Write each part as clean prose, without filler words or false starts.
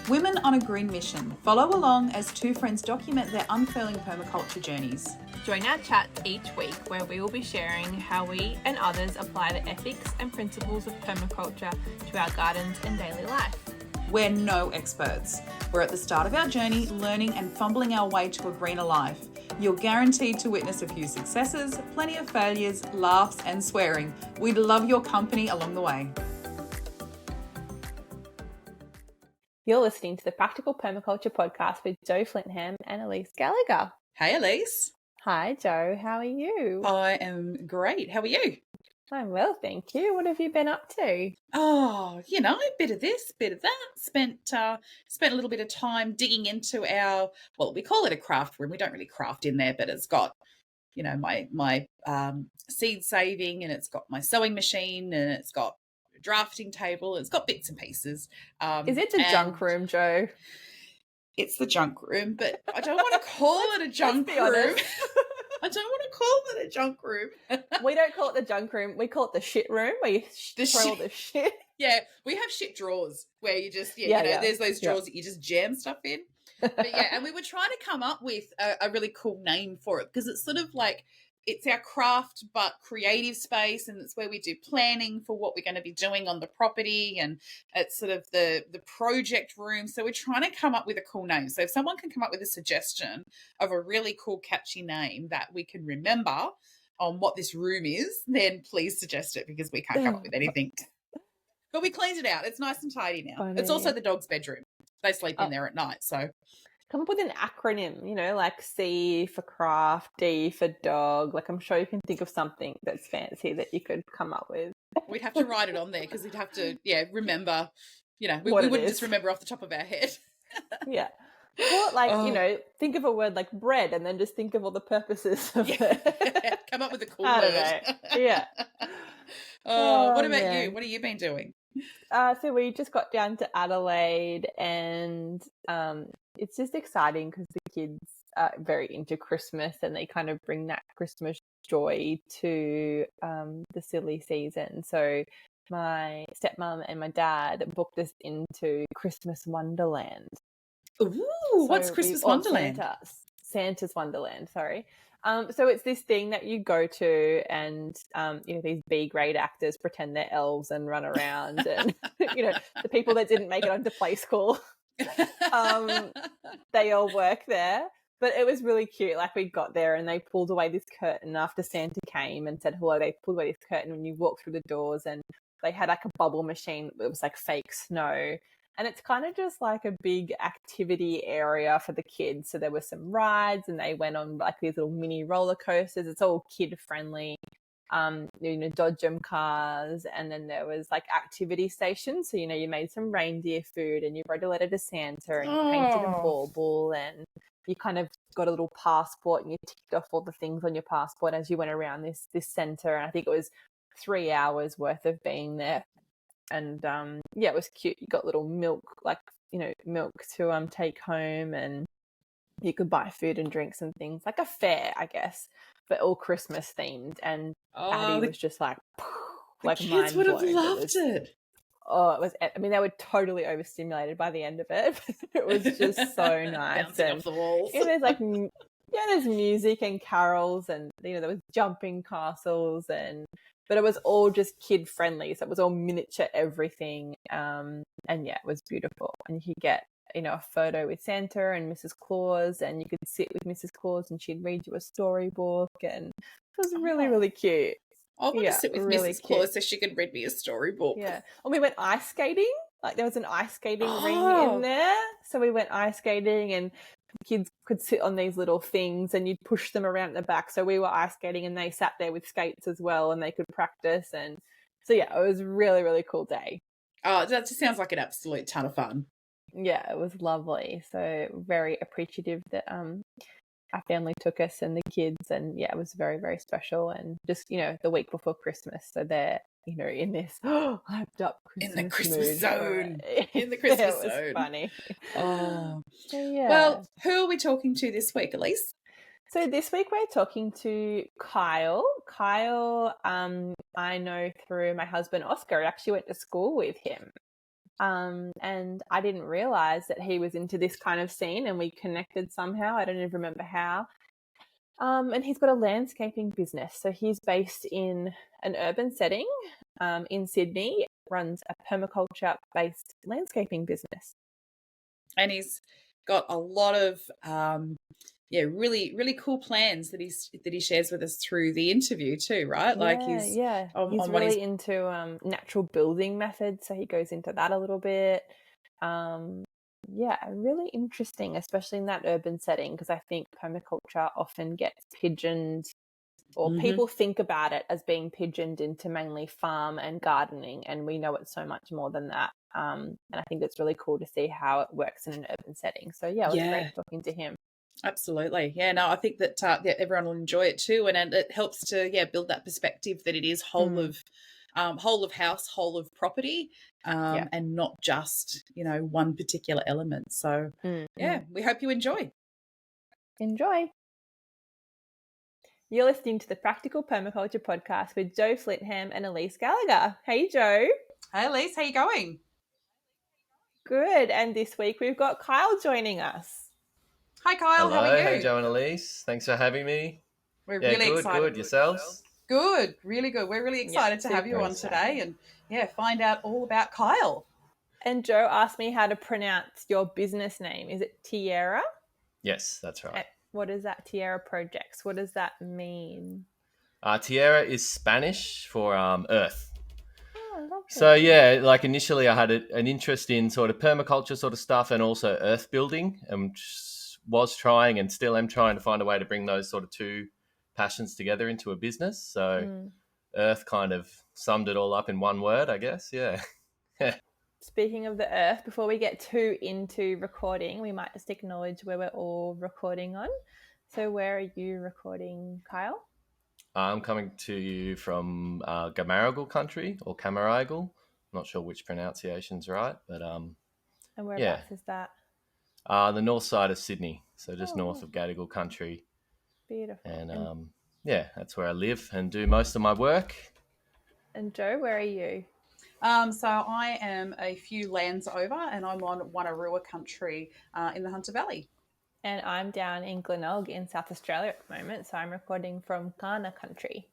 Women on a Green Mission. Follow along as two friends document their unfurling permaculture journeys. Join our chats each week where we will be sharing how we and others apply the ethics and principles of permaculture to our gardens and daily life. We're no experts. We're at the start of our journey, learning and fumbling our way to a greener life. You're guaranteed to witness a few successes, plenty of failures, laughs and swearing. We'd love your company along the way. You're listening to the Practical Permaculture Podcast with Jo Flintham and Elise Gallagher. Hey Elise. Hi Jo, how are you? I am great. How are you? I'm well, thank you. What have you been up to? Oh, a bit of this, bit of that. Spent a little bit of time digging into our, we call it a craft room. We don't really craft in there, but it's got, my seed saving, and it's got my sewing machine, and it's got a drafting table. It's got bits and pieces. Is it the junk room, Jo? It's the junk room, but I don't want to call it a junk room. I don't want to call it a junk room. We don't call it the junk room. We call it the shit room where you throw all the shit. Yeah, we have shit drawers where you just, there's those drawers that you just jam stuff in. But and we were trying to come up with a really cool name for it because it's sort of like, it's our craft but creative space, and it's where we do planning for what we're going to be doing on the property, and it's sort of the project room. So we're trying to come up with a cool name. So if someone can come up with a suggestion of a really cool catchy name that we can remember on what this room is, then please suggest it, because we can't come up with anything. But we cleaned it out. It's nice and tidy now. Funny. It's also the dog's bedroom. They sleep in there at night, so come up with an acronym, like C for craft, D for dog. Like, I'm sure you can think of something that's fancy that you could come up with. We'd have to write it on there because we'd have to, remember, we wouldn't just remember off the top of our head. Yeah. Or think of a word like bread and then just think of all the purposes of it. Come up with a cool word. Yeah. What about you? What have you been doing? So we just got down to Adelaide, and it's just exciting because the kids are very into Christmas, and they kind of bring that Christmas joy to the silly season. So my stepmom and my dad booked us into Christmas Wonderland. Ooh, what's Christmas Wonderland? Santa's Wonderland, sorry. So it's this thing that you go to, and these B-grade actors pretend they're elves and run around, and the people that didn't make it onto play school, they all work there. But it was really cute. Like, we got there and they pulled away this curtain after Santa came and said hello. They pulled away this curtain when you walk through the doors, and they had like a bubble machine. It was like fake snow. And it's kind of just like a big activity area for the kids. So there were some rides, and they went on like these little mini roller coasters. It's all kid friendly, dodgem cars. And then there was like activity stations. So, you made some reindeer food, and you wrote a letter to Santa, and you painted a bauble, and you kind of got a little passport, and you ticked off all the things on your passport as you went around this center. And I think it was 3 hours worth of being there. And it was cute. You got little milk, milk to take home, and you could buy food and drinks and things, like a fair, I guess, but all Christmas themed. And Addie was just like kids would have loved it. Oh, it was. I mean, they were totally overstimulated by the end of it. It was just so nice. Bouncing off the walls. There's there's music and carols, and there was jumping castles, but it was all just kid friendly. So it was all miniature everything. It was beautiful. And you could get, a photo with Santa and Mrs. Claus, and you could sit with Mrs. Claus and she'd read you a storybook, and it was really, really cute. I want to sit with really Mrs. Claus so she could read me a storybook. Yeah. And we went ice skating. Like, there was an ice skating ring in there. So we went ice skating, and kids could sit on these little things, and you'd push them around the back. So we were ice skating, and they sat there with skates as well, and they could practice. And so, it was a really, really cool day. Oh, that just sounds like an absolute ton of fun. Yeah, it was lovely. So very appreciative that our family took us and the kids, and it was very, very special. And just, the week before Christmas. So they're, in this hyped up Christmas in the Christmas mood. zone. In the Christmas it was zone. Funny. Oh. So, yeah. Well, who are we talking to this week, Elise? So this week we're talking to Kyle. Kyle, I know through my husband, Oscar. I actually went to school with him. And I didn't realize that he was into this kind of scene, and we connected somehow. I don't even remember how. And he's got a landscaping business. So he's based in an urban setting in Sydney, runs a permaculture-based landscaping business. And he's got a lot of really, really cool plans that he shares with us through the interview too, right? He's really into natural building methods, so he goes into that a little bit. Really interesting, especially in that urban setting, because I think permaculture often gets pigeoned, or people think about it as being pigeoned into mainly farm and gardening, and we know it's so much more than that. And I think it's really cool to see how it works in an urban setting. So it was great talking to him. Absolutely. Yeah, no, I think that everyone will enjoy it too. And it helps to, build that perspective that it is whole of house, whole of property, and not just, one particular element. So, we hope you enjoy. Enjoy. You're listening to the Practical Permaculture Podcast with Jo Flintham and Elise Gallagher. Hey, Jo. Hey, Elise. How you going? Good. And this week we've got Kyle joining us. Hi, Kyle. Hello. How are you? Hey, Jo and Elise. Thanks for having me. We're really excited. Good. Yourselves? Good. Really good. We're really excited to have you on today and, find out all about Kyle. And Jo asked me how to pronounce your business name. Is it Tierra? Yes, that's right. What is that? Tierra Projects. What does that mean? Tierra is Spanish for earth. Oh, lovely. So initially I had an interest in sort of permaculture sort of stuff and also earth building, and was trying and still am trying to find a way to bring those sort of two passions together into a business. So earth kind of summed it all up in one word, I guess. Yeah. Speaking of the earth, before we get too into recording, we might just acknowledge where we're all recording on. So where are you recording, Kyle? I'm coming to you from Gamaragal country, or Camaragal. Not sure which pronunciation's right, but and whereabouts is that? The north side of Sydney, so just north of Gadigal country. Beautiful. And that's where I live and do most of my work. And Jo, where are you? So I am a few lands over, and I'm on Wonnarua country in the Hunter Valley. And I'm down in Glenelg in South Australia at the moment, so I'm recording from Kaurna country.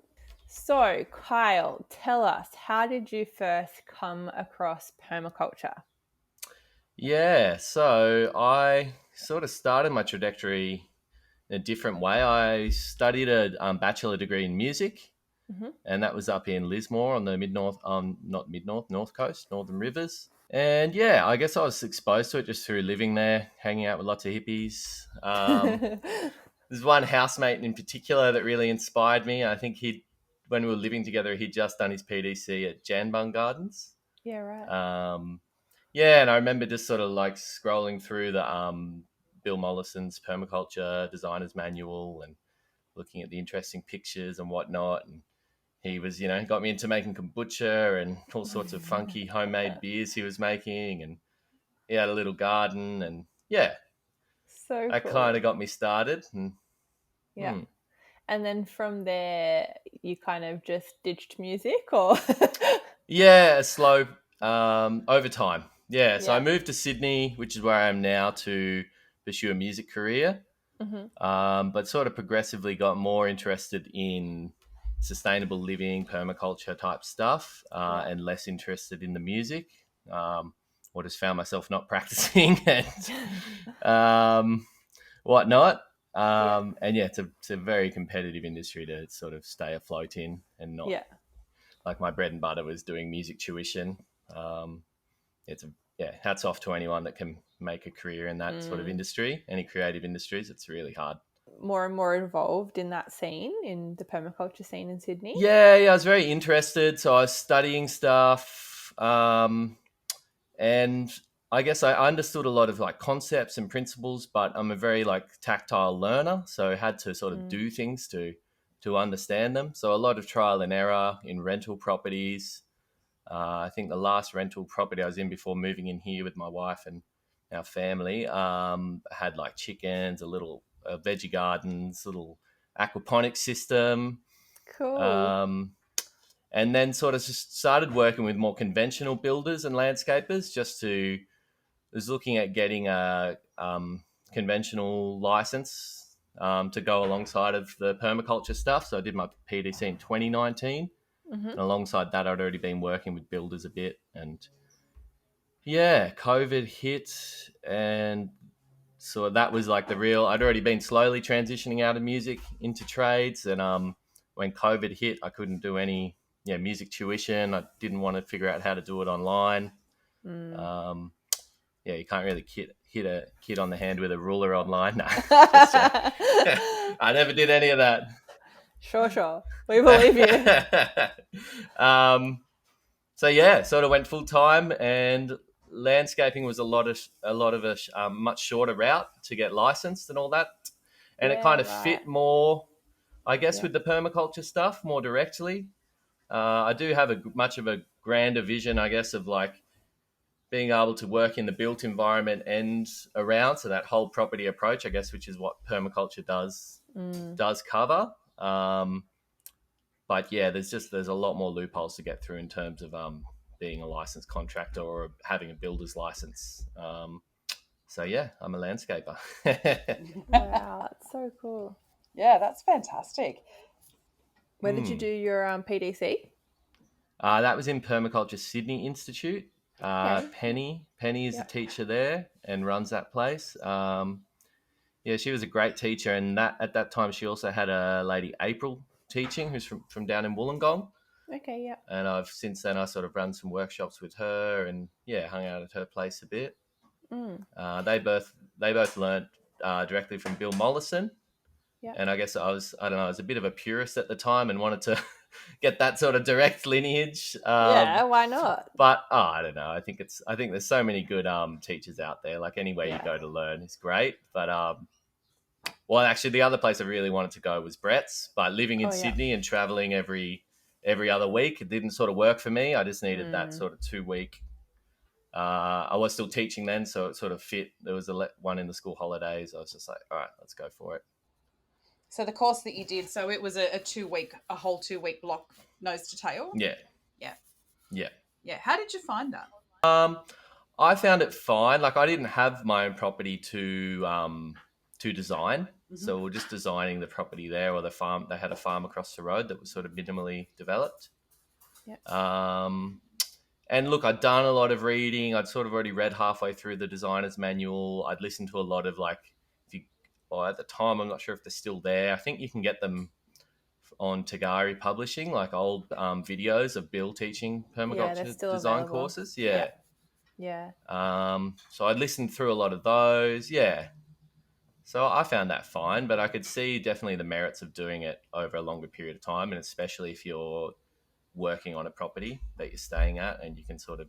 So, Kyle, tell us, how did you first come across permaculture? Yeah, so I sort of started my trajectory in a different way. I studied a bachelor degree in music, and that was up in Lismore on the North Coast, Northern Rivers. And I guess I was exposed to it just through living there, hanging out with lots of hippies. There's one housemate in particular that really inspired me. I think when we were living together, he'd just done his PDC at Janbung Gardens. Yeah, right. And I remember just sort of like scrolling through the Bill Mollison's Permaculture Designer's Manual and looking at the interesting pictures and whatnot. And he was, got me into making kombucha and all sorts of funky homemade beers he was making. And he had a little garden and so that kind of got me started. And, And then from there, you kind of just ditched music, or? A slow over time. So I moved to Sydney, which is where I am now, to pursue a music career. But sort of progressively got more interested in sustainable living, permaculture type stuff, and less interested in the music. Or just found myself not practicing and whatnot. And it's a very competitive industry to sort of stay afloat in, and not like my bread and butter was doing music tuition. Hats off to anyone that can make a career in that sort of industry, any creative industries. It's really hard. More and more involved in that scene, in the permaculture scene in Sydney? I was very interested. So I was studying stuff. And I guess I understood a lot of like concepts and principles, but I'm a very like tactile learner. So I had to sort of do things to understand them. So a lot of trial and error in rental properties. I think the last rental property I was in before moving in here with my wife and our family had like chickens, a little veggie gardens, little aquaponics system. Cool. and then sort of just started working with more conventional builders and landscapers. Was looking at getting a conventional license to go alongside of the permaculture stuff. So I did my PDC in 2019. Mm-hmm. And alongside that, I'd already been working with builders a bit. And yeah, COVID hit. And so that was like I'd already been slowly transitioning out of music into trades. And when COVID hit, I couldn't do any music tuition. I didn't want to figure out how to do it online. You can't really hit a kid on the hand with a ruler online. No, I never did any of that. Sure. We believe you. Sort of went full time, and landscaping was a lot of a much shorter route to get licensed and all that, and it kind of fit more, I guess, with the permaculture stuff more directly. I do have much of a grander vision, I guess, of like being able to work in the built environment and around, so that whole property approach, I guess, which is what permaculture does cover. But yeah, there's a lot more loopholes to get through in terms of being a licensed contractor or having a builder's license. I'm a landscaper. Wow, that's so cool. Yeah, that's fantastic. Where did you do your PDC? That was in Permaculture Sydney Institute. Penny is a teacher there and runs that place. She was a great teacher, and at that time she also had a lady April teaching, who's from down in Wollongong. Okay, yeah. And since then I sort of run some workshops with her, and hung out at her place a bit. They both learnt directly from Bill Mollison. Yeah. And I guess I was a bit of a purist at the time and wanted to get that sort of direct lineage. Why not? But I don't know. I think there's so many good teachers out there. Like anywhere you go to learn is great. But actually, the other place I really wanted to go was Brett's. But living in Sydney and traveling every other week, it didn't sort of work for me. I just needed that sort of 2-week. I was still teaching then, so it sort of fit. There was one in the school holidays. I was just like, all right, let's go for it. So the course that you did, so it was a whole 2-week block, nose to tail? Yeah. How did you find that? I found it fine. Like I didn't have my own property to design. So we're just designing the property there, or the farm. They had a farm across the road that was sort of minimally developed. And look, I'd done a lot of reading. I'd sort of already read halfway through the designer's manual. I'd listened to a lot of at the time, I'm not sure if they're still there. I think you can get them on Tagari Publishing, like old videos of Bill teaching permaculture design available. courses. Yeah. So I'd listened through a lot of those. Yeah. So I found that fine, but I could see definitely the merits of doing it over a longer period of time, and especially if you're working on a property that you're staying at, and you can sort of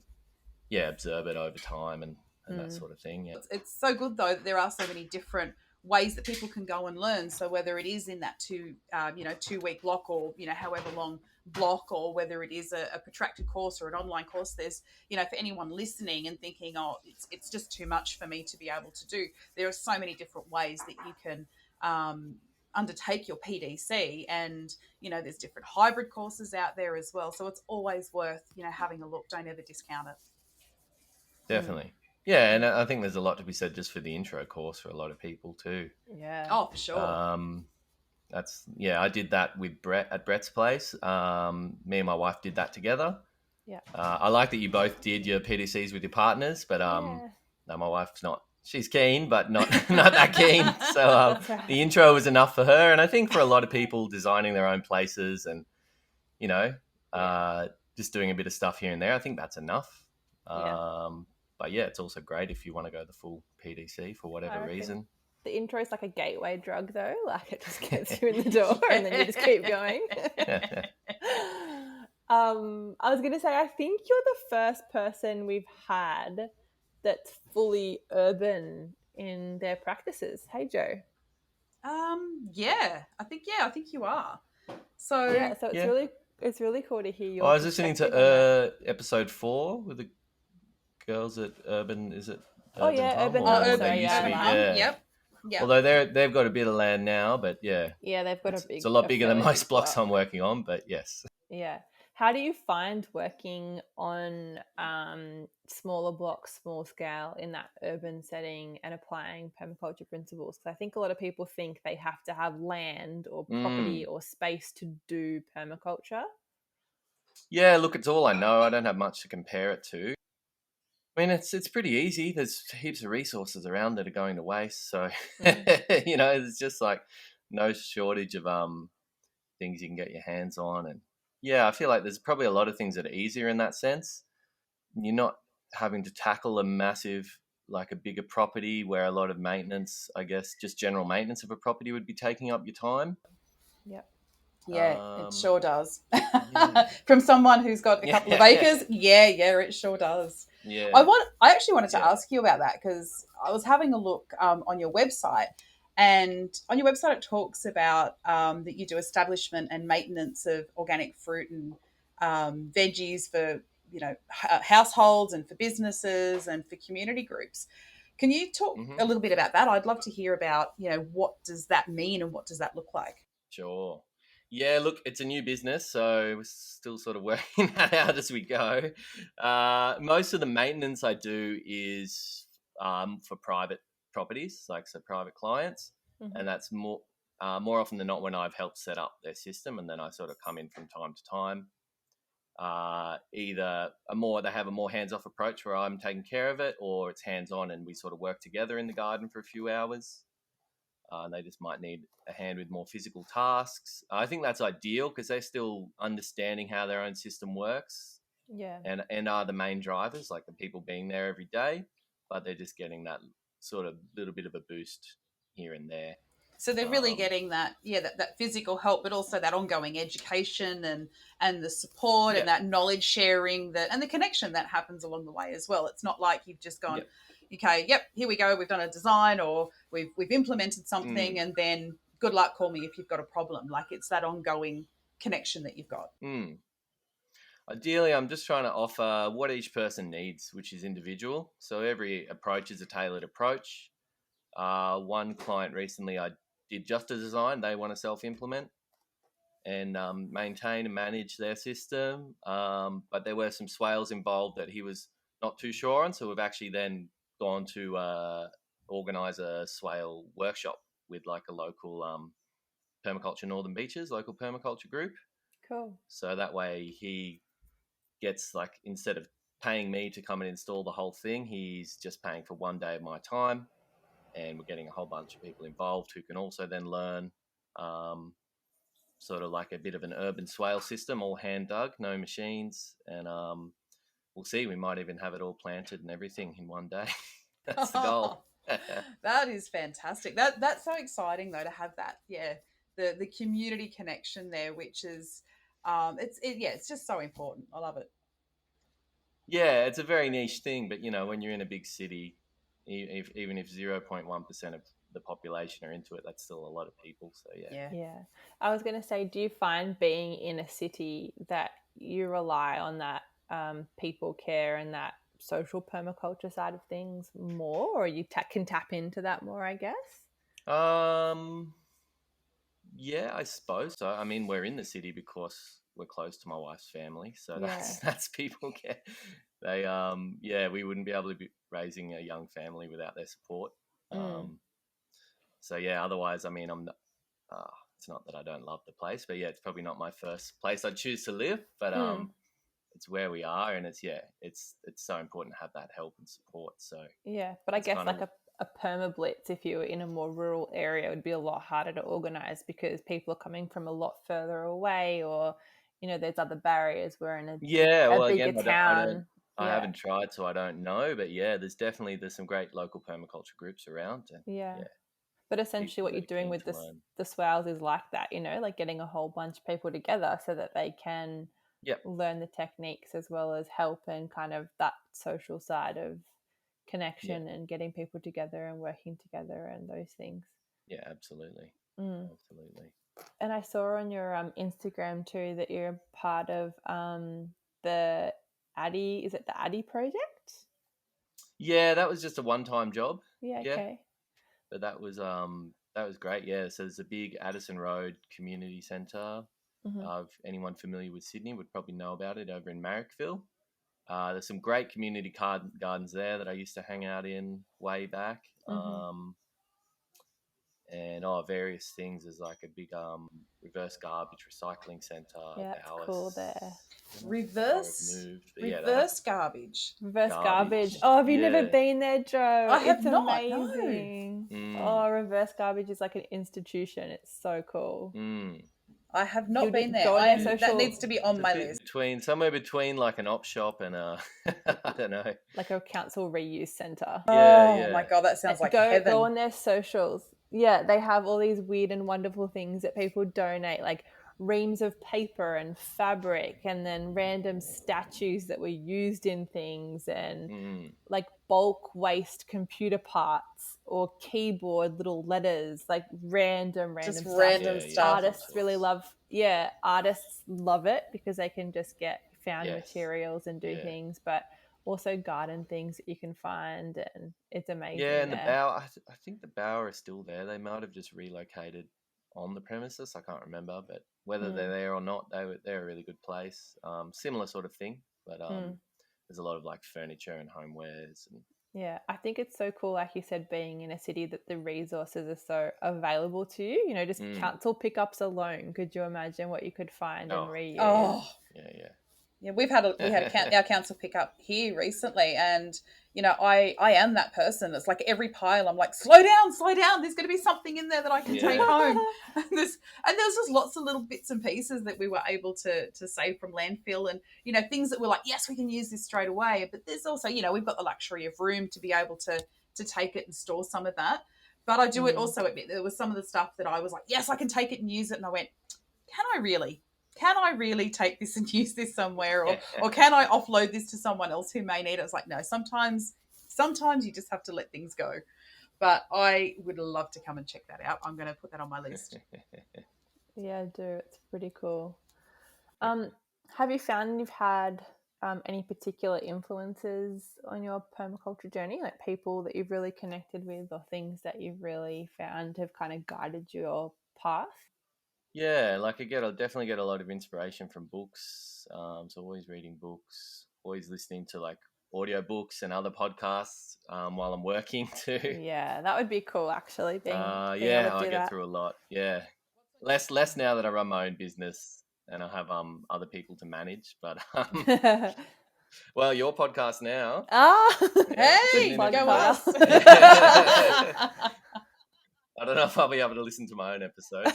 observe it over time and that sort of thing. It's so good though that there are so many different ways that people can go and learn. So whether it is in that 2-week block, or however long block, or whether it is a protracted course or an online course, there's for anyone listening and thinking, oh, it's just too much for me to be able to do, there are so many different ways that you can undertake your PDC, and there's different hybrid courses out there as well, so it's always worth having a look. Don't ever discount it. Definitely. Yeah, and I think there's a lot to be said just for the intro course for a lot of people too. Yeah. Oh, for sure. I did that with Brett at Brett's place. Me and my wife did that together. Yeah. I like that you both did your PDCs with your partners, but no, my wife's not. She's keen, but not that keen. So the intro was enough for her, and I think for a lot of people designing their own places and just doing a bit of stuff here and there, I think that's enough. But it's also great if you want to go the full PDC for whatever reason. The intro is like a gateway drug, though. Like it just gets you in the door, and then you just keep going. I was going to say, I think you're the first person we've had that's fully urban in their practices. Hey, Joe. I think you are. So it's really cool to hear your. I was listening to episode 4 with the girls at Urban. Is it? Urban. Yep. Although they've got a bit of land now, but they've got it's a lot bigger than most blocks I'm working on. But yes. Yeah. How do you find working on smaller blocks, small scale in that urban setting and applying permaculture principles? Because I think a lot of people think they have to have land or property or space to do permaculture. Yeah, look, it's all I know. I don't have much to compare it to. I mean, it's pretty easy. There's heaps of resources around that are going to waste. So, you know, there's just like no shortage of things you can get your hands on. And yeah, I feel like there's probably a lot of things that are easier in that sense. You're not having to tackle a massive, like a bigger property where a lot of maintenance, I guess, just general maintenance of a property would be taking up your time. Yep. Yeah, it sure does. Yeah. From someone who's got a couple of acres, yeah, it sure does. Yeah. I actually wanted to ask you about that because I was having a look on your website, and on your website it talks about that you do establishment and maintenance of organic fruit and veggies for households and for businesses and for community groups. Can you talk a little bit about that? I'd love to hear about what does that mean and what does that look like? Sure. Yeah, look, it's a new business, so we're still sort of working that out as we go. Most of the maintenance I do is for private properties, like so private clients, and that's more often than not when I've helped set up their system, and then I sort of come in from time to time. Either they have a more hands-off approach where I'm taking care of it, or it's hands-on and we sort of work together in the garden for a few hours. They just might need a hand with more physical tasks. I think that's ideal because they're still understanding how their own system works. Yeah. And are the main drivers, like the people being there every day, but they're just getting that sort of little bit of a boost here and there. So they're really getting that physical help, but also that ongoing education and the support and that knowledge sharing and the connection that happens along the way as well. It's not like you've just gone, okay, here we go, we've done a design or we've implemented something and then good luck, call me if you've got a problem. Like it's that ongoing connection that you've got. Ideally, I'm just trying to offer what each person needs, which is individual. So every approach is a tailored approach. One client recently I did just a design. They want to self-implement and maintain and manage their system. But there were some swales involved that he was not too sure on. So we've actually then gone to organise a swale workshop with like a local Permaculture Northern Beaches, local permaculture group. Cool. So that way he gets like, instead of paying me to come and install the whole thing, he's just paying for one day of my time. And we're getting a whole bunch of people involved who can also then learn sort of like a bit of an urban swale system, all hand dug, no machines. And we'll see, we might even have it all planted and everything in one day. That's the goal. That is fantastic. That's so exciting though to have that. Yeah. The community connection there, which is it's just so important. I love it. Yeah, it's a very niche thing, but when you're in a big city, even if 0.1% of the population are into it, that's still a lot of people. So yeah. I was going to say, do you find being in a city that you rely on that people care and that social permaculture side of things more, or you can tap into that more, I guess? Yeah, I suppose so. I mean, we're in the city because we're close to my wife's family, so that's people care. They we wouldn't be able to be raising a young family without their support. So yeah, otherwise, I mean, I'm not, it's not that I don't love the place, but yeah, it's probably not my first place I'd choose to live, but it's where we are, and it's so important to have that help and support. So yeah, but I guess like a perma blitz, if you were in a more rural area, it would be a lot harder to organize because people are coming from a lot further away, or there's other barriers. We're in a bigger town. I haven't tried, so I don't know, but there's some great local permaculture groups around. And, but essentially what you're doing with the swales is like that, like getting a whole bunch of people together so that they can learn the techniques as well as help and kind of that social side of connection and getting people together and working together and those things. Yeah, absolutely. Absolutely. And I saw on your Instagram too that you're part of the Addy, is it the Addy project? Yeah, that was just a one-time job. Yeah, okay. But that was great. Yeah, so there's a big Addison Road community centre If anyone familiar with Sydney would probably know about it, over in Marrickville. There's some great community gardens there that I used to hang out in way back. And various things. There's like a big reverse garbage recycling centre. Yeah, it's cool there. Reverse garbage. Reverse garbage. Oh, have you never been there, Joe? I have not. Amazing. No. Oh, reverse garbage is like an institution. It's so cool. I have not been there. That needs to be on my list. Somewhere between like an op shop and a, I don't know, like a council reuse centre. Oh my God, that sounds like heaven. Go on their socials. Yeah, they have all these weird and wonderful things that people donate, like reams of paper and fabric, and then random statues that were used in things, and like bulk waste computer parts or keyboard little letters, like random just stuff. Random stuff. Artists really love artists love it because they can just get found materials and do things, but also garden things that you can find, and it's amazing. Yeah, and the Bower, I think the Bower is still there. They might have just relocated on the premises. I can't remember, but whether they're there or not, they're a really good place. Similar sort of thing, but there's a lot of like furniture and homewares. And yeah, I think it's so cool, like you said, being in a city that the resources are so available to you. You know, just council pickups alone. Could you imagine what you could find and reuse? Oh, yeah. We had our council pickup here recently, and you know, I am that person that's like every pile I'm like, slow down, there's going to be something in there that I can take home. And there's just lots of little bits and pieces that we were able to save from landfill, and you know, things that we're like, yes, we can use this straight away. But there's also, you know, we've got the luxury of room to be able to take it and store some of that. But I do it also admit there was some of the stuff that I was like, yes, I can take it and use it, and I went, can I really take this and use this somewhere, or can I offload this to someone else who may need it? It's like, no, sometimes you just have to let things go. But I would love to come and check that out. I'm going to put that on my list. Yeah, I do. It's pretty cool. Have you found you've had any particular influences on your permaculture journey, like people that you've really connected with, or things that you've really found have kind of guided your path? Yeah, like I definitely get a lot of inspiration from books. So always reading books, always listening to like audiobooks and other podcasts while I'm working too. Yeah, that would be cool actually. Being I get through a lot. Yeah, less now that I run my own business and I have other people to manage. But well, your podcast now. Hey, go us. I don't know if I'll be able to listen to my own episode.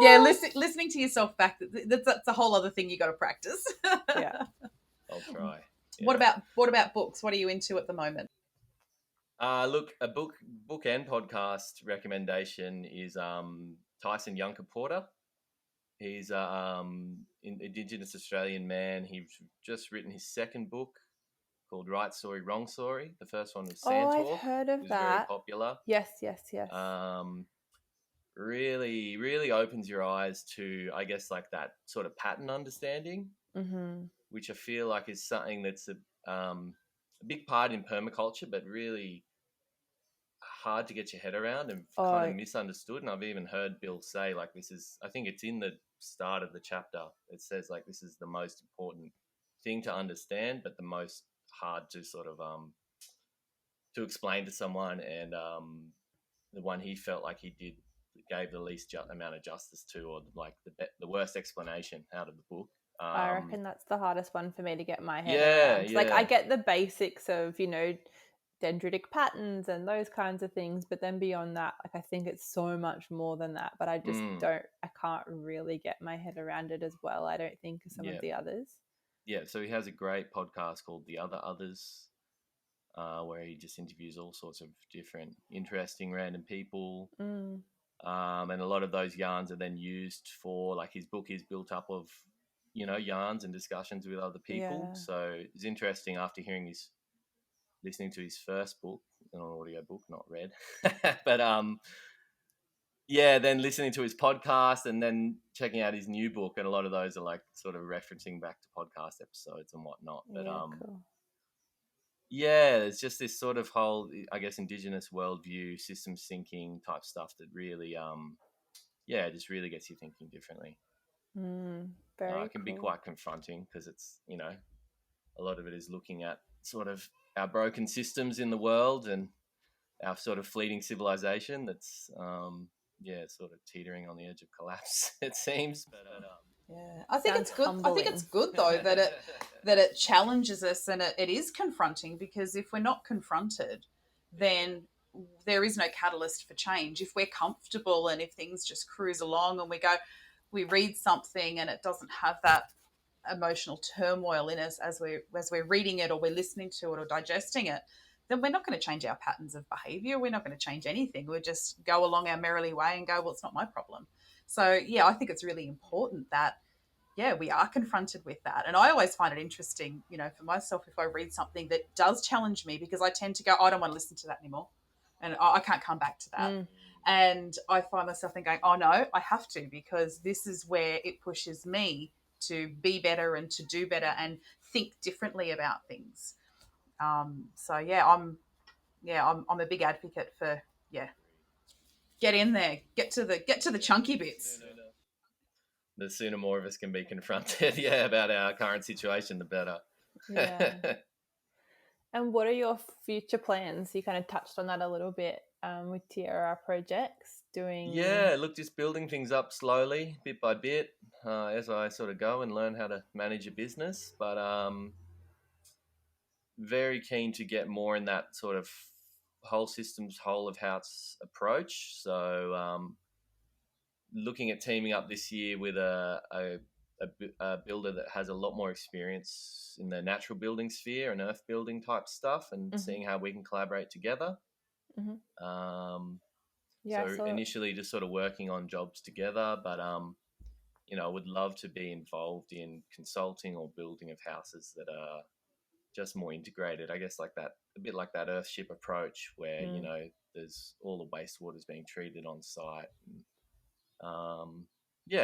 Yeah, listening to yourself back, that's a whole other thing you got to practice. Yeah, I'll try. Yeah. What about books? What are you into at the moment? Look, a book and podcast recommendation is Tyson Yunkaporta. He's an Indigenous Australian man. He's just written his second book called Right Story, Wrong Story. The first one was Sand Talk. Oh, I've heard of that. Very popular. Yes. Really, really opens your eyes to, I guess, like that sort of pattern understanding, which I feel like is something that's a big part in permaculture, but really hard to get your head around and kind of misunderstood. And I've even heard Bill say, like, this is, I think it's in the start of the chapter, it says, like, this is the most important thing to understand, but the most hard to sort of to explain to someone, and the one he felt like he gave the least amount of justice to, or like the worst explanation out of the book. I reckon that's the hardest one for me to get my head around. Like I get the basics of, you know, dendritic patterns and those kinds of things, but then beyond that, like I think it's so much more than that, but I just I can't really get my head around it as well, I don't think, as some of the others. Yeah, so he has a great podcast called The Other Others, where he just interviews all sorts of different, interesting, random people. And a lot of those yarns are then used for, like, his book is built up of, you know, yarns and discussions with other people. Yeah. So it's interesting after listening to his first book, an audio book, not read, but then listening to his podcast and then checking out his new book, and a lot of those are like sort of referencing back to podcast episodes and whatnot. But cool. There's just this sort of whole, I guess, Indigenous worldview, systems thinking type stuff that really it just really gets you thinking differently. Very It can cool. be quite confronting because it's, a lot of it is looking at sort of our broken systems in the world and our sort of fleeting civilization that's, sort of teetering on the edge of collapse, it seems. But yeah, I think it's good. Humbling. I think it's good though that it challenges us and it is confronting, because if we're not confronted, then there is no catalyst for change. If we're comfortable and if things just cruise along and we read something and it doesn't have that emotional turmoil in us as we're reading it or we're listening to it or digesting it, then we're not going to change our patterns of behavior. We're not going to change anything. We'll just go along our merrily way and go, well, it's not my problem. So yeah, I think it's really important that we are confronted with that. And I always find it interesting, for myself, if I read something that does challenge me, because I tend to go, I don't want to listen to that anymore. And I can't come back to that. And I find myself then going, oh no, I have to, because this is where it pushes me to be better and to do better and think differently about things. So yeah, I'm a big advocate for, get in there, get to the chunky bits. The sooner more of us can be confronted, about our current situation, the better. Yeah. And what are your future plans? You kind of touched on that a little bit with Tierra Projects doing. Yeah, look, just building things up slowly, bit by bit, as I sort of go and learn how to manage a business. But very keen to get more in that sort of whole systems, whole of house approach. So looking at teaming up this year with a builder that has a lot more experience in the natural building sphere and earth building type stuff, and seeing how we can collaborate together. So initially just sort of working on jobs together, but I would love to be involved in consulting or building of houses that are just more integrated, I guess, like that, a bit like that Earthship approach where, there's all the wastewater's being treated on site. And,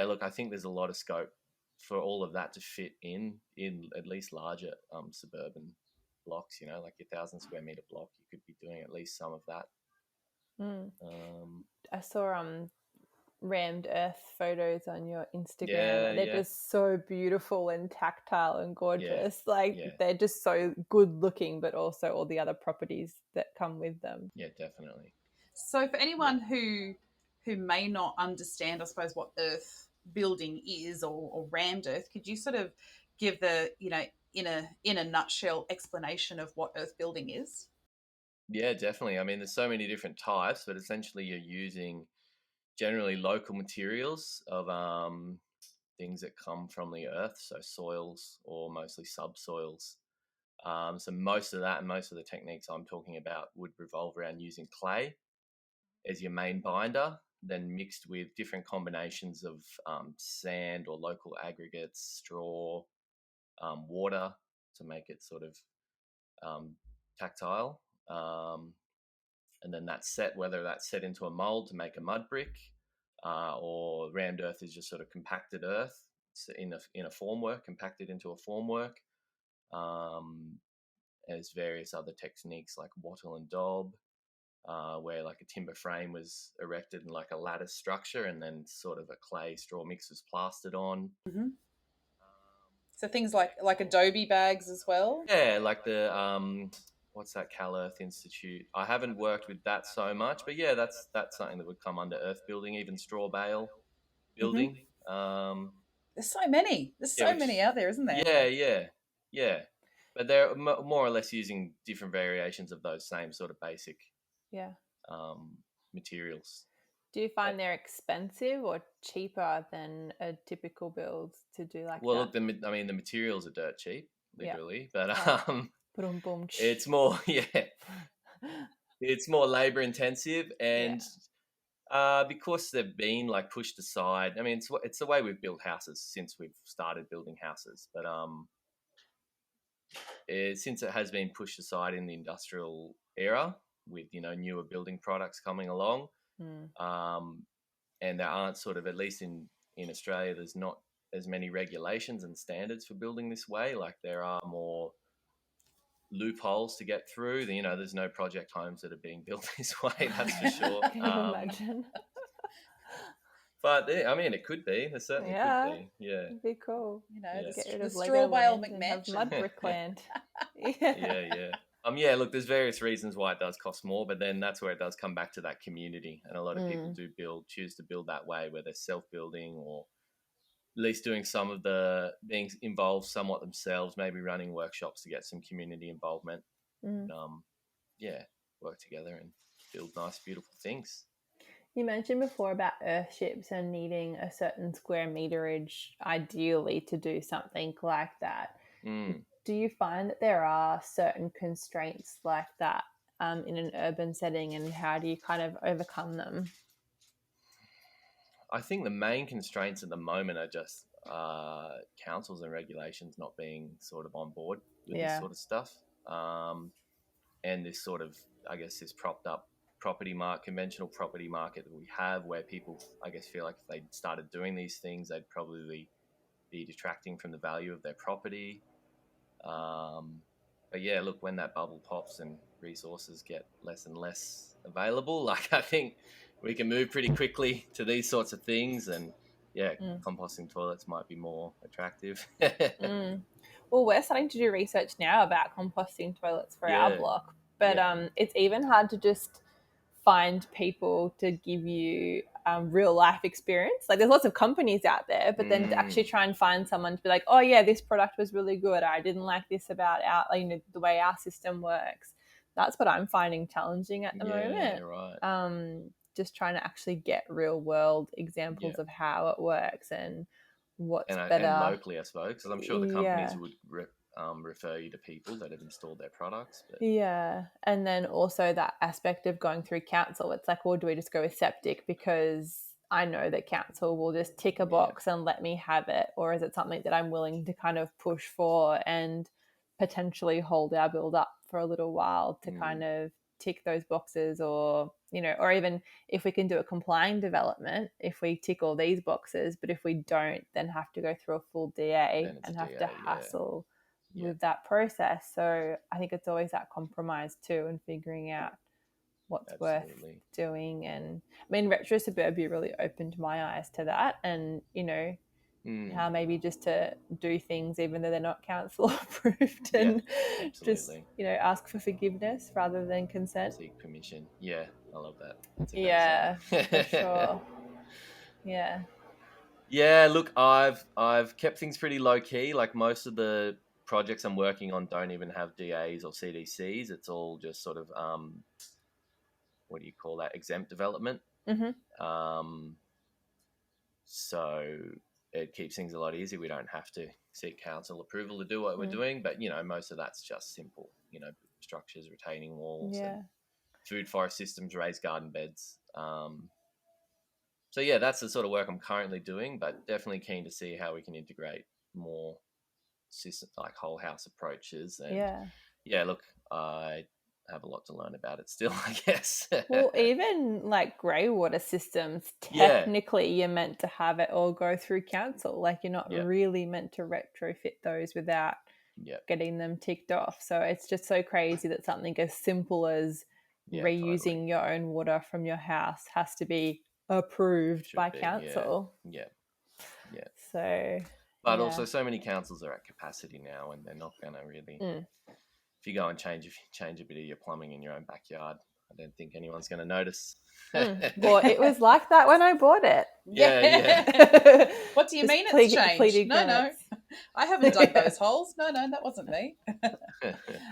look, I think there's a lot of scope for all of that to fit in at least larger suburban blocks, like your 1,000 square meter block, you could be doing at least some of that. I saw rammed earth photos on your Instagram. They're just so beautiful and tactile and gorgeous. They're just so good looking, but also all the other properties that come with them. Yeah, definitely. So for anyone who may not understand, I suppose, what earth building is or rammed earth, could you sort of give the, in a nutshell explanation of what earth building is? Yeah, definitely. I mean, there's so many different types, but essentially you're using generally local materials of things that come from the earth, so soils or mostly subsoils. So most of that and most of the techniques I'm talking about would revolve around using clay as your main binder, then mixed with different combinations of sand or local aggregates, straw, water to make it sort of tactile. And then that's set, whether that's set into a mold to make a mud brick, or rammed earth is just sort of compacted earth in a formwork, compacted into a formwork. There's various other techniques like wattle and daub, where like a timber frame was erected in like a lattice structure, and then sort of a clay straw mix was plastered on. So things like adobe bags as well. Yeah, like the what's that, Cal Earth Institute? I haven't worked with that so much, but yeah, that's something that would come under earth building, even straw bale building. There's so many. There's so many out there, isn't there? Yeah. But they're more or less using different variations of those same sort of basic materials. Do you find they're expensive or cheaper than a typical build to do like that? Well, look, the materials are dirt cheap, literally, but it's more, it's more labor intensive, and because they've been like pushed aside. I mean, it's the way we've built houses since we've started building houses, but since it has been pushed aside in the industrial era with newer building products coming along, and there aren't sort of, at least in Australia, there's not as many regulations and standards for building this way. Like there are more loopholes to get through. There's no project homes that are being built this way, that's for sure. Can you imagine? But I mean, it could be. There certainly could be. Yeah, it'd be cool. Get rid the of straw Lego bale land and have mud brick land. Yeah. Yeah, look, there's various reasons why it does cost more, but then that's where it does come back to that community. And a lot of people choose to build that way, where they're self-building or at least doing some of the being involved somewhat themselves, maybe running workshops to get some community involvement. Work together and build nice, beautiful things. You mentioned before about earthships and needing a certain square meterage ideally to do something like that. Do you find that there are certain constraints like that in an urban setting, and how do you kind of overcome them? I think the main constraints at the moment are just councils and regulations not being sort of on board with this sort of stuff. And this sort of, I guess, this propped up conventional property market that we have, where people, I guess, feel like if they started doing these things, they'd probably be detracting from the value of their property. But yeah, look, when that bubble pops and resources get less and less available, like I think we can move pretty quickly to these sorts of things, and composting toilets might be more attractive. Well, we're starting to do research now about composting toilets for our block, but it's even hard to just find people to give you real life experience. Like, there's lots of companies out there, but then to actually try and find someone to be like, oh yeah, this product was really good, I didn't like this about the way our system works. That's what I'm finding challenging at the moment. Right. Just trying to actually get real world examples of how it works and what's better. And locally, I suppose, because I'm sure the companies would refer you to people that have installed their products. But... Yeah. And then also that aspect of going through council. It's like, well, do we just go with septic because I know that council will just tick a box and let me have it? Or is it something that I'm willing to kind of push for and potentially hold our build up for a little while to kind of tick those boxes? Or, or even if we can do a complying development, if we tick all these boxes, but if we don't, then have to go through a full DA and have to hassle with that process. So I think it's always that compromise too, and figuring out what's worth doing. And I mean, retro suburbia really opened my eyes to that, and how maybe just to do things even though they're not council approved, and just ask for forgiveness rather than consent. Seek permission. I love that. For sure. Look, I've kept things pretty low key. Like, most of the projects I'm working on don't even have DAs or CDCs. It's all just sort of what do you call that, exempt development. So it keeps things a lot easier. We don't have to seek council approval to do what we're doing, but most of that's just simple, structures, retaining walls, and food forest systems, raised garden beds. So that's the sort of work I'm currently doing, but definitely keen to see how we can integrate more system, like whole house approaches. And look, I have a lot to learn about it still, I guess. Well, even like grey water systems, technically you're meant to have it all go through council. Like, you're not really meant to retrofit those without getting them ticked off. So it's just so crazy that something as simple as reusing your own water from your house has to be approved by council. So, but also so many councils are at capacity now, and they're not going to really. If you go and change a bit of your plumbing in your own backyard, I don't think anyone's going to notice. Well, it was like that when I bought it. What do you mean it's changed? No, I haven't dug those holes. No, that wasn't me.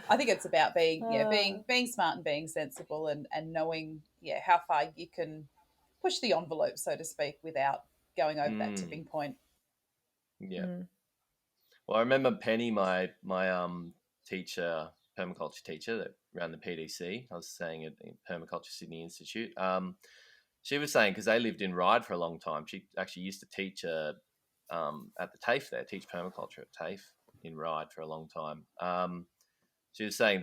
I think it's about being smart and being sensible, and knowing how far you can push the envelope, so to speak, without going over that tipping point. Well, I remember Penny, my teacher, permaculture teacher that ran the PDC. I was saying at Permaculture Sydney Institute. She was saying, because they lived in Ryde for a long time, she actually used to teach at the TAFE there, teach permaculture at TAFE in Ryde for a long time. She was saying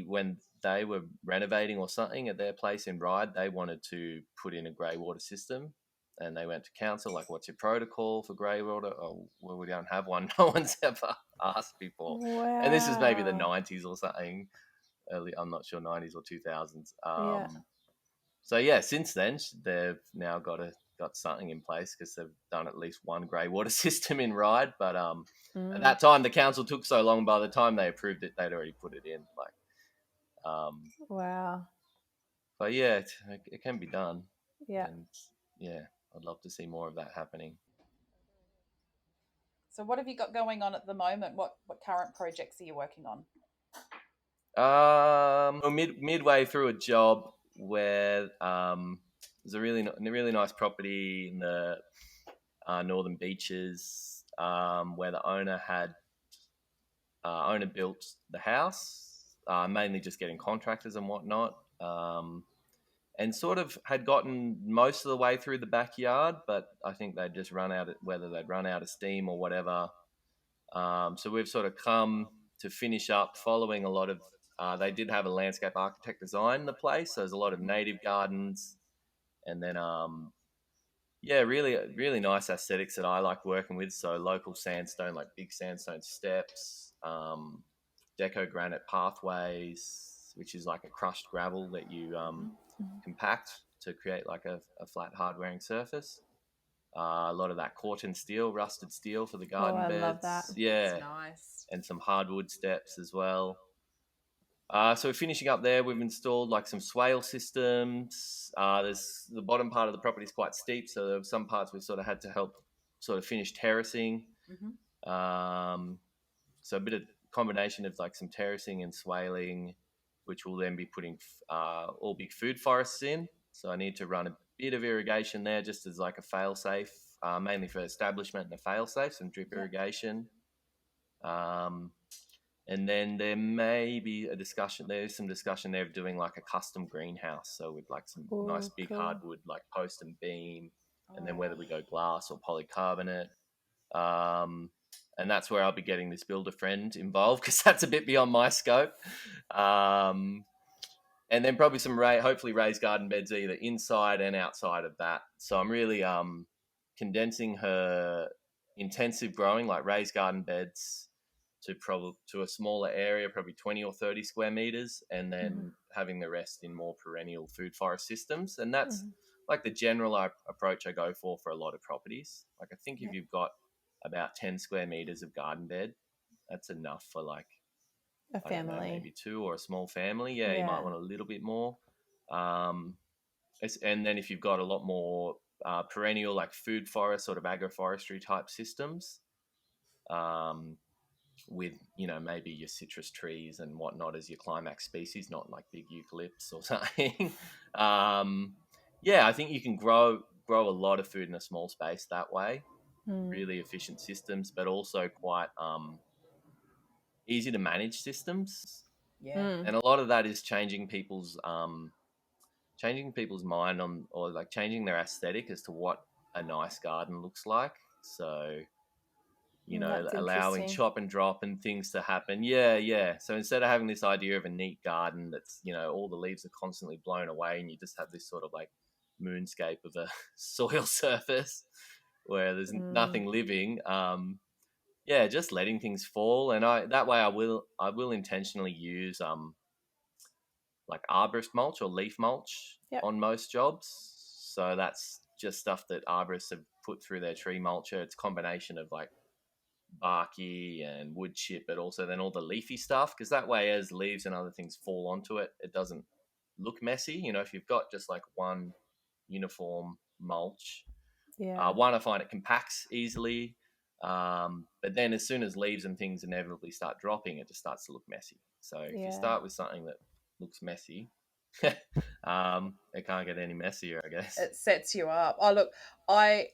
when they were renovating or something at their place in Ryde, they wanted to put in a grey water system. And they went to council, like, what's your protocol for grey water? Oh, well, we don't have one. No one's ever asked before. Wow. And this is maybe the 90s or something. Early, I'm not sure, 90s or 2000s. So, since then, they've now got a got something in place because they've done at least one grey water system in Ryde. But at that time, the council took so long. By the time they approved it, they'd already put it in. Wow. But yeah, it can be done. Yeah. And yeah, I'd love to see more of that happening. So what have you got going on at the moment? What current projects are you working on? Midway through a job where there's a really nice property in the Northern Beaches where the owner built the house, mainly just getting contractors and whatnot, and sort of had gotten most of the way through the backyard, but I think they'd just run out of steam or whatever. So we've sort of come to finish up following a lot of, they did have a landscape architect design the place. So there's a lot of native gardens, and then, really, really nice aesthetics that I like working with. So local sandstone, like big sandstone steps, deco granite pathways, which is like a crushed gravel that you compact to create like a flat hard-wearing surface. A lot of that Corten steel, rusted steel for the garden beds. I love that. Yeah, that's nice. And some hardwood steps as well. So we're finishing up there. We've installed like some swale systems. There's the bottom part of the property is quite steep, so there were some parts we sort of had to help sort of finish terracing. So a bit of combination of like some terracing and swaling, which will then be putting all big food forests in. So I need to run a bit of irrigation there just as like a fail-safe, mainly for establishment and a fail-safe, some drip irrigation. And then there may be there's some discussion there of doing like a custom greenhouse. So with like some nice big hardwood, like post and beam, and then whether we go glass or polycarbonate. And that's where I'll be getting this builder friend involved because that's a bit beyond my scope. And then probably some hopefully raised garden beds either inside and outside of that. So I'm really condensing her intensive growing, like raised garden beds, to a smaller area, probably 20 or 30 square meters, and then having the rest in more perennial food forest systems. And that's like the general approach I go for a lot of properties. Like I think if you've got about 10 square meters of garden bed, that's enough for like a family, maybe two, or a small family. Yeah, you might want a little bit more. And then if you've got a lot more perennial, like food forest, sort of agroforestry type systems, with maybe your citrus trees and whatnot as your climax species, not like big eucalypts or something. I think you can grow a lot of food in a small space that way. Really efficient systems, but also quite easy to manage systems. And a lot of that is changing people's mind on, or like changing their aesthetic as to what a nice garden looks like. So allowing chop and drop and things to happen. Yeah. So instead of having this idea of a neat garden that's, all the leaves are constantly blown away and you just have this sort of like moonscape of a soil surface where there's nothing living, just letting things fall. And that way I will intentionally use like arborist mulch or leaf mulch on most jobs. So that's just stuff that arborists have put through their tree mulcher. It's a combination of like barky and wood chip, but also then all the leafy stuff, because that way as leaves and other things fall onto it, it doesn't look messy. If you've got just like one uniform mulch, I find it compacts easily, but then as soon as leaves and things inevitably start dropping, it just starts to look messy. So if you start with something that looks messy, it can't get any messier, I guess. It sets you up. Oh, look, I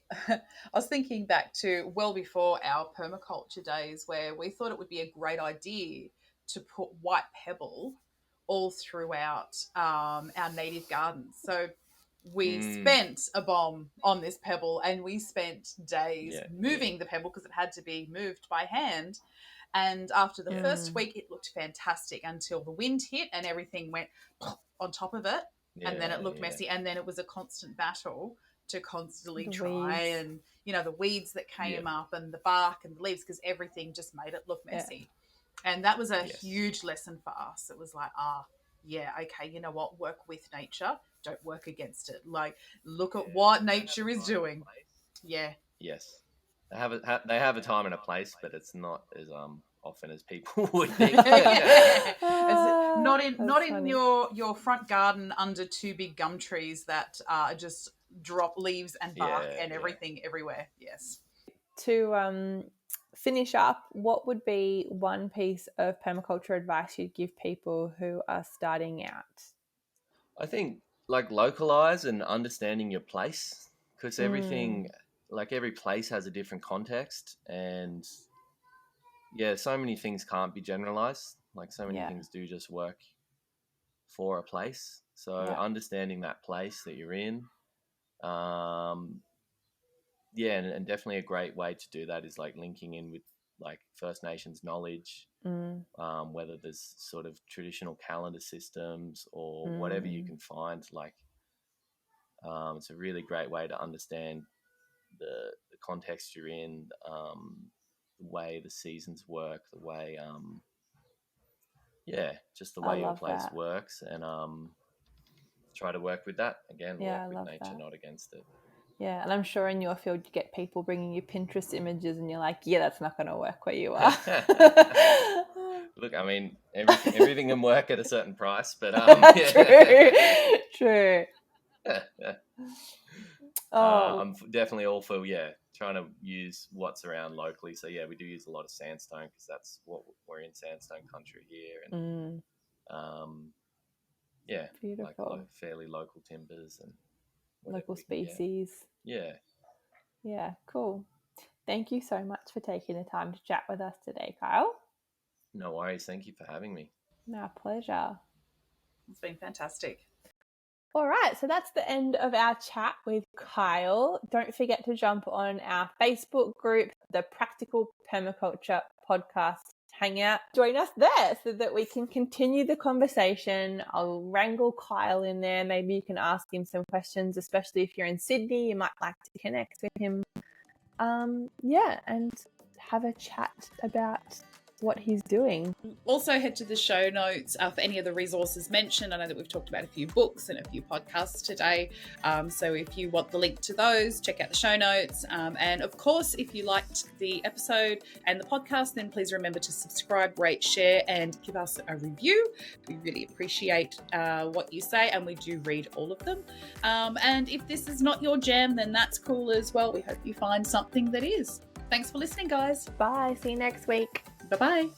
was thinking back to well before our permaculture days where we thought it would be a great idea to put white pebble all throughout our native gardens. So we spent a bomb on this pebble and we spent days moving the pebble because it had to be moved by hand. And after the first week, it looked fantastic until the wind hit and everything went on top of it. And then it looked messy. And then it was a constant battle to constantly try and, the weeds that came up and the bark and the leaves, because everything just made it look messy. And that was a huge lesson for us. It was like, yeah, okay, you know what, work with nature, don't work against it. Like, look at what nature is doing. Yeah. Yes. They have a time and a place, but it's not as often as people would think. Not in your front garden under 2 big gum trees that just drop leaves and bark and everything everywhere. Yes. To finish up, what would be one piece of permaculture advice you'd give people who are starting out? I think like localize and understanding your place, because everything, like every place has a different context, and so many things can't be generalized. Like so many things do just work for a place. So understanding that place that you're in, and definitely a great way to do that is like linking in with like First Nations knowledge, whether there's sort of traditional calendar systems or whatever you can find. Like, it's a really great way to understand the context you're in, the way the seasons work, the way, just the way your place works, and try to work with that again. Work with nature, not against it. Yeah, and I'm sure in your field you get people bringing you Pinterest images and you're like, yeah, that's not going to work where you are. Look, I mean, everything can work at a certain price, but True. I'm definitely all for trying to use what's around locally. So we do use a lot of sandstone because that's what we're in, sandstone country here, and beautiful, like fairly local timbers and local species. Yeah, cool. Thank you so much for taking the time to chat with us today, Kyle. No worries. Thank you for having me. My pleasure. It's been fantastic. All right, so that's the end of our chat with Kyle. Don't forget to jump on our Facebook group, the Practical Permaculture Podcast Hangout. Join us there so that we can continue the conversation. I'll wrangle Kyle in there. Maybe you can ask him some questions, especially if you're in Sydney. You might like to connect with him. And have a chat about what he's doing. Also head to the show notes for any of the resources mentioned. I know that we've talked about a few books and a few podcasts today. So if you want the link to those, check out the show notes. And of course, if you liked the episode and the podcast, then please remember to subscribe, rate, share, and give us a review. We really appreciate what you say, and we do read all of them. And if this is not your jam, then that's cool as well. We hope you find something that is. Thanks for listening, guys. Bye. See you next week. Bye-bye.